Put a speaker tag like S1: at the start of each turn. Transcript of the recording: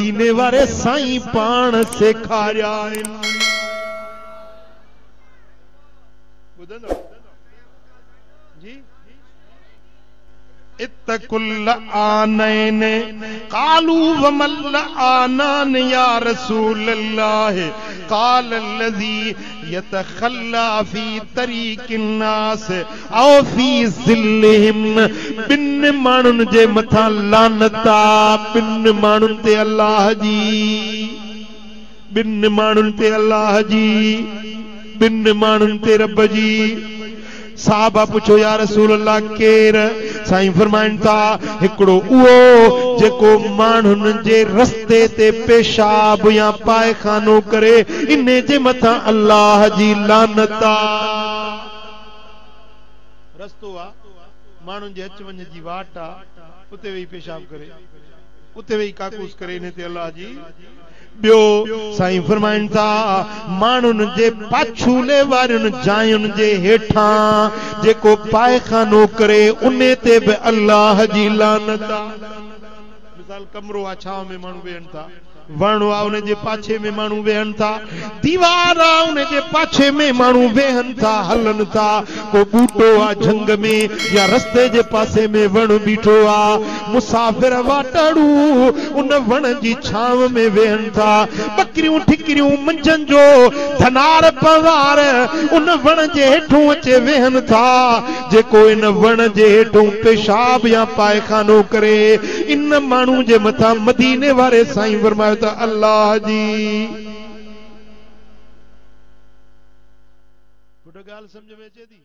S1: मदीने वारे साईं पान सेखारिया जी। इत्तकुल आनैन कालू वमल आनान या रसूल अल्लाह काल अल्लज़ी यतखल्ला फी तरीक़िन नास औ फी ज़िल्लिहिम। बिन मानुन जे मथा लानता, बिन मानुन ते अल्लाह जी, बिन मानुन ते अल्लाह जी, बिन मानुन ते रब जी। साहबा पुछो या रसूल अल्लाह केर? साईं फरमाइन था हिकड़ो उहो जेको मानुन जे रस्ते ते पेशाब या पायखानो करे, इने जे मथा अल्लाह जी लानता। रस्तो आ मानुन जे अच वञ जी वाट आ, उते वेही पेशाब करे, उते वेही काकूस करे, इने ते अल्लाह जी। बियो साईं फरमाइन था मानुन जे पाछूले वारन जायुन जे हेठा जेको पायखानो करे, उन्हे ते भी अल्लाह जी लानता। मिसाल कमरो आ, छाव में मानू वेहन था, वण आ उन जे पाछे में मानू वेहन था, दीवार आ उन जे पाछे में मानू वेहन था, हलन था। को बूटो आ झंग में या रस्ते जे पासे में वण बीठो आ, मुसाफिर वाटड़ू उन वण जी छाव में वेहन था। बकरियूं ठिकरियूं मंझन जो धनार पवार उन वण जे हेठों अचे वेहन था। जेको इन वण जे हेठों पेशाब या पायखानो करे, इन मानू जे मथा मदीने वारे साईं फरमायो था अल्लाह जी। गाल समझ में अचे थी?